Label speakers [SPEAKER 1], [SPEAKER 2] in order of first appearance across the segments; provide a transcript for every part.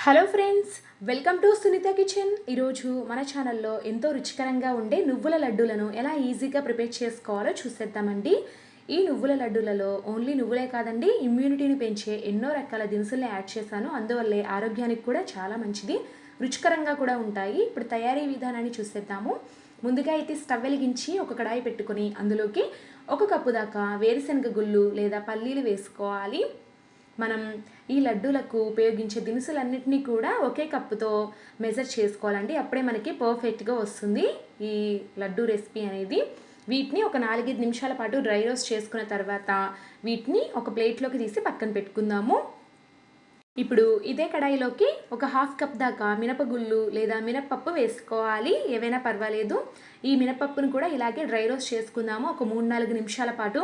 [SPEAKER 1] Hello friends, welcome to Sunitha kitchen. ఈరోజు మన ఛానల్లో ఎంతో రుచికరంగా ఉండే నువ్వుల లడ్డూలను ఎలా ఈజీగా ప్రిపేర్ చేసుకోవాలో చూసేద్దామండి. ఈ నువ్వుల లడ్డూలలో ఓన్లీ నువ్వులే కాదండి, ఇమ్యూనిటీని పెంచే ఎన్నో రకాల దినుసుల్ని యాడ్ చేశాను. అందువల్లే ఆరోగ్యానికి కూడా చాలా మంచిది, రుచికరంగా కూడా ఉంటాయి. ఇప్పుడు తయారీ విధానాన్ని చూసేద్దాము. ముందుగా అయితే స్టవ్ వెలిగించి ఒక కడాయి పెట్టుకొని అందులోకి 1 కప్పు దాకా వేరుశనగ గుళ్ళు లేదా పల్లీలు వేసుకోవాలి. మనం ఈ లడ్డూలకు ఉపయోగించే దినుసులన్నింటినీ కూడా ఒకే కప్పుతో మెజర్ చేసుకోవాలండి. అప్పుడే మనకి పర్ఫెక్ట్గా వస్తుంది ఈ లడ్డూ రెసిపీ అనేది. వీటిని ఒక 4-5 నిమిషాల పాటు డ్రై రోస్ట్ చేసుకున్న తర్వాత వీటిని ఒక ప్లేట్లోకి తీసి పక్కన పెట్టుకుందాము. ఇప్పుడు ఇదే కడాయిలోకి ఒక 1/2 కప్ దాకా మినపగుళ్ళు లేదా మినప్పప్పు వేసుకోవాలి. ఏవైనా పర్వాలేదు. ఈ మినపప్పును కూడా ఇలాగే డ్రై రోస్ట్ చేసుకుందాము ఒక 3-4 నిమిషాల పాటు.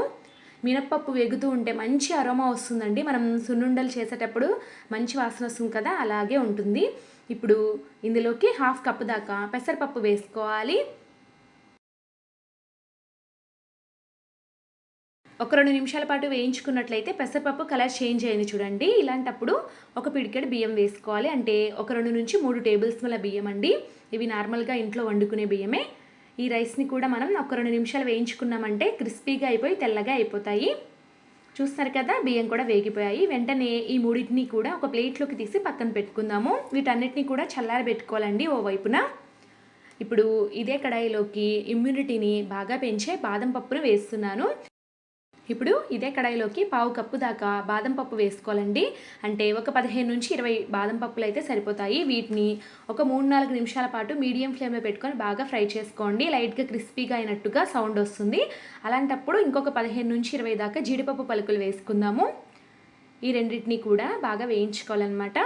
[SPEAKER 1] మినప్పప్పు వేగుతూ ఉంటే మంచి అరోమా వస్తుందండి. మనం సున్నుండలు చేసేటప్పుడు మంచి వాసన వస్తుంది కదా, అలాగే ఉంటుంది. ఇప్పుడు ఇందులోకి 1/2 కప్ దాకా పెసరపప్పు వేసుకోవాలి. ఒక 2 నిమిషాల పాటు వేయించుకున్నట్లయితే పెసరపప్పు కలర్ చేంజ్ అయింది చూడండి. ఇలాంటప్పుడు ఒక పిడికెడు బియ్యం వేసుకోవాలి. అంటే ఒక 2 నుంచి 3 టేబుల్ స్పూన్ల బియ్యం అండి. ఇవి నార్మల్గా ఇంట్లో వండుకునే బియ్యమే. ఈ రైస్ని కూడా మనం ఒక 2 నిమిషాలు వేయించుకున్నామంటే క్రిస్పీగా అయిపోయి తెల్లగా అయిపోతాయి. చూస్తారు కదా, బియ్యం కూడా వేగిపోయాయి. వెంటనే ఈ మూడింటిని కూడా ఒక ప్లేట్లోకి తీసి పక్కన పెట్టుకుందాము. వీటన్నిటిని కూడా చల్లారి పెట్టుకోవాలండి ఓ వైపున. ఇప్పుడు ఇదే కడాయిలోకి ఇమ్యూనిటీని బాగా పెంచే బాదం పప్పును వేస్తున్నాను. ఇప్పుడు ఇదే కడాయిలోకి 1/2 కప్పు దాకా బాదం పప్పు వేసుకోవాలండి. అంటే ఒక 15 నుంచి 20 బాదం పప్పులు అయితే సరిపోతాయి. వీటిని ఒక 3-4 నిమిషాల పాటు మీడియం ఫ్లేమ్లో పెట్టుకొని బాగా ఫ్రై చేసుకోండి. లైట్గా క్రిస్పీగా అయినట్టుగా సౌండ్ వస్తుంది. అలాంటప్పుడు ఇంకొక 15 నుంచి 20 దాకా జీడిపప్పు పలుకులు వేసుకుందాము. ఈ రెండింటిని కూడా బాగా వేయించుకోవాలన్నమాట.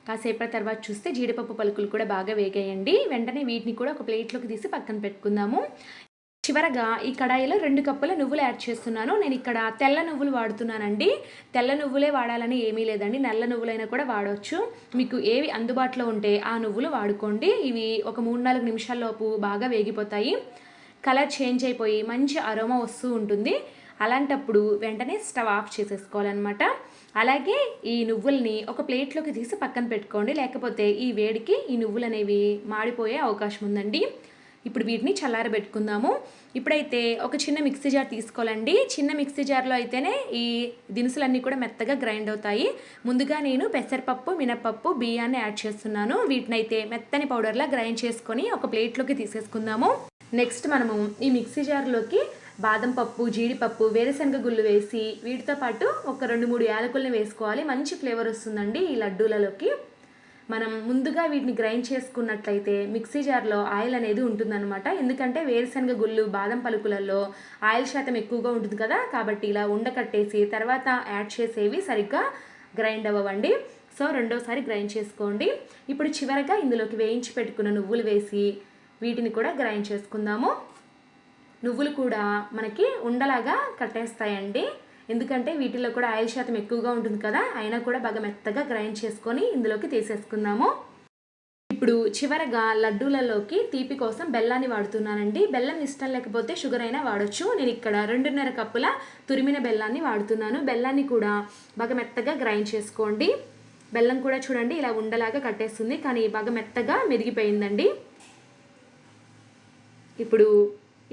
[SPEAKER 1] కాసేపటి తర్వాత చూస్తే జీడిపప్పు పలుకులు కూడా బాగా వేగాయండి. వెంటనే వీటిని కూడా ఒక ప్లేట్లోకి తీసి పక్కన పెట్టుకుందాము. చివరగా ఈ కడాయిలో 2 కప్పుల నువ్వులు యాడ్ చేస్తున్నాను. నేను ఇక్కడ తెల్ల నువ్వులు వాడుతున్నానండి. తెల్ల నువ్వులే వాడాలని ఏమీ లేదండి, నల్ల నువ్వులైనా కూడా వాడవచ్చు. మీకు ఏవి అందుబాటులో ఉంటే ఆ నువ్వులు వాడుకోండి. ఇవి ఒక 3-4 నిమిషాల్లోపు బాగా వేగిపోతాయి. కలర్ చేంజ్ అయిపోయి మంచి అరోమా వస్తూ ఉంటుంది. అలాంటప్పుడు వెంటనే స్టవ్ ఆఫ్ చేసేసుకోవాలన్నమాట. అలాగే ఈ నువ్వుల్ని ఒక ప్లేట్లోకి తీసి పక్కన పెట్టుకోండి, లేకపోతే ఈ వేడికి ఈ నువ్వులు అనేవి మాడిపోయే అవకాశం ఉందండి. ఇప్పుడు వీటిని చల్లారబెట్టుకుందాము. ఇప్పుడైతే ఒక చిన్న మిక్సీ జార్ తీసుకోవాలండి. చిన్న మిక్సీ జార్లో అయితేనే ఈ దినుసులన్నీ కూడా మెత్తగా గ్రైండ్ అవుతాయి. ముందుగా నేను పెసరపప్పు, మినపప్పు, బియ్యాన్ని యాడ్ చేస్తున్నాను. వీటినైతే మెత్తని పౌడర్లా గ్రైండ్ చేసుకొని ఒక ప్లేట్లోకి తీసేసుకుందాము. నెక్స్ట్ మనము ఈ మిక్సీ జార్లోకి బాదం పప్పు, జీడిపప్పు, వేరుశనగ గుళ్ళు వేసి వీటితో పాటు ఒక 2-3 యాలకుల్ని వేసుకోవాలి. మంచి ఫ్లేవర్ వస్తుందండి ఈ లడ్డూలలోకి. మనం ముందుగా వీటిని గ్రైండ్ చేసుకున్నట్లయితే మిక్సీ జార్లో ఆయిల్ అనేది ఉంటుందన్నమాట. ఎందుకంటే వేరుశనగ గుళ్ళు, బాదం పలుకులలో ఆయిల్ శాతం ఎక్కువగా ఉంటుంది కదా, కాబట్టి ఇలా ఉండకట్టేసి తర్వాత యాడ్ చేసేవి సరిగ్గా గ్రైండ్ అవ్వండి. సో రెండోసారి గ్రైండ్ చేసుకోండి. ఇప్పుడు చివరగా ఇందులోకి వేయించి పెట్టుకున్న నువ్వులు వేసి వీటిని కూడా గ్రైండ్ చేసుకుందాము. నువ్వులు కూడా మనకి ఉండలాగా కట్టేస్తాయండి, ఎందుకంటే వీటిలో కూడా ఆయిల్ శాతం ఎక్కువగా ఉంటుంది కదా. అయినా కూడా బాగా మెత్తగా గ్రైండ్ చేసుకొని ఇందులోకి తీసేసుకుందాము. ఇప్పుడు చివరగా లడ్డూలలోకి తీపి కోసం బెల్లాన్ని వాడుతున్నానండి. బెల్లం ఇష్టం లేకపోతే షుగర్ అయినా వాడచ్చు. నేను ఇక్కడ 2.5 కప్పుల తురిమిన బెల్లాన్ని వాడుతున్నాను. బెల్లాన్ని కూడా బాగా మెత్తగా గ్రైండ్ చేసుకోండి. బెల్లం కూడా చూడండి ఇలా ఉండలాగా కట్టేస్తుంది, కానీ బాగా మెత్తగా మెదిగిపోయిందండి. ఇప్పుడు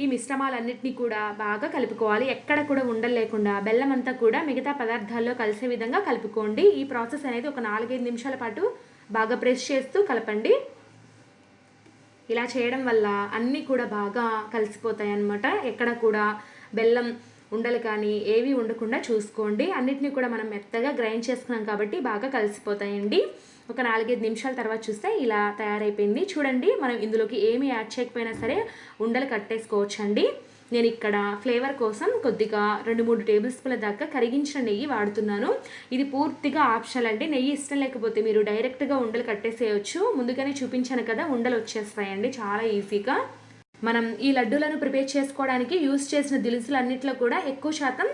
[SPEAKER 1] ఈ మిశ్రమాలన్నింటినీ కూడా బాగా కలుపుకోవాలి. ఎక్కడ కూడా ఉండలు లేకుండా బెల్లం అంతా కూడా మిగతా పదార్థాల్లో కలిసే విధంగా కలుపుకోండి. ఈ ప్రాసెస్ అనేది ఒక 4-5 నిమిషాల పాటు బాగా ప్రెస్ చేస్తూ కలపండి. ఇలా చేయడం వల్ల అన్నీ కూడా బాగా కలిసిపోతాయి అన్నమాట. ఎక్కడ కూడా బెల్లం ఉండలు కానీ ఏవి ఉండకుండా చూసుకోండి. అన్నిటినీ కూడా మనం మెత్తగా గ్రైండ్ చేసుకున్నాం కాబట్టి బాగా కలిసిపోతాయండి. ఒక 4-5 నిమిషాల తర్వాత చూస్తే ఇలా తయారైపోయింది. చూడండి, మనం ఇందులోకి ఏమి యాడ్ చేయకపోయినా సరే ఉండలు కట్టేసుకోవచ్చండి. నేను ఇక్కడ ఫ్లేవర్ కోసం కొద్దిగా 2-3 టేబుల్ స్పూన్ల దాకా కరిగించిన నెయ్యి వాడుతున్నాను. ఇది పూర్తిగా ఆప్షనల్ అండి. నెయ్యి ఇష్టం లేకపోతే మీరు డైరెక్ట్గా ఉండలు కట్టేసేయచ్చు. ముందుగానే చూపించాను కదా, ఉండలు వచ్చేస్తాయండి చాలా ఈజీగా. మనం ఈ లడ్డూలను ప్రిపేర్ చేసుకోవడానికి యూస్ చేసిన దినుసులన్నింటిలో కూడా ఎక్కువ శాతం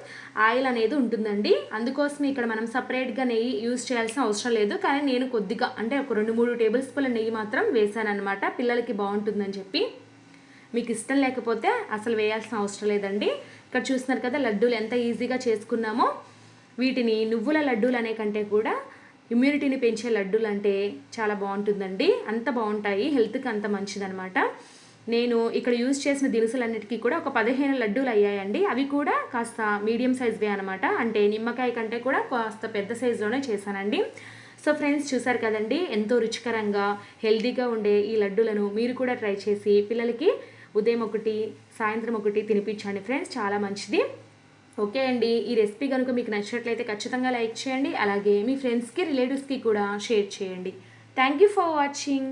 [SPEAKER 1] ఆయిల్ అనేది ఉంటుందండి. అందుకోసం ఇక్కడ మనం సపరేట్గా నెయ్యి యూస్ చేయాల్సిన అవసరం లేదు. కానీ నేను కొద్దిగా అంటే ఒక 2-3 టేబుల్ స్పూన్ల నెయ్యి మాత్రం వేసాను అనమాట, పిల్లలకి బాగుంటుందని చెప్పి. మీకు ఇష్టం లేకపోతే అసలు వేయాల్సిన అవసరం లేదండి. ఇక్కడ చూస్తున్నారు కదా లడ్డూలు ఎంత ఈజీగా చేసుకున్నామో. వీటిని నువ్వుల లడ్డూలు అనే కంటే కూడా ఇమ్యూనిటీని పెంచే లడ్డూలు అంటే చాలా బాగుంటుందండి, అంత బాగుంటాయి, హెల్త్కి అంత మంచిదనమాట. నేను ఇక్కడ యూజ్ చేసిన దినుసులన్నిటికీ కూడా ఒక 15 లడ్డూలు అయ్యాయండి. అవి కూడా కాస్త మీడియం సైజ్వే అనమాట, అంటే నిమ్మకాయ కంటే కూడా కాస్త పెద్ద సైజులోనే చేశానండి. సో ఫ్రెండ్స్, చూసారు కదండి, ఎంతో రుచికరంగా హెల్తీగా ఉండే ఈ లడ్డూలను మీరు కూడా ట్రై చేసి పిల్లలకి ఉదయం ఒకటి సాయంత్రం ఒకటి తినిపించండి ఫ్రెండ్స్, చాలా మంచిది. ఓకే అండి, ఈ రెసిపీ కనుక మీకు నచ్చినట్లయితే ఖచ్చితంగా లైక్ చేయండి, అలాగే మీ ఫ్రెండ్స్కి రిలేటివ్స్కి కూడా షేర్ చేయండి. Thank you for watching.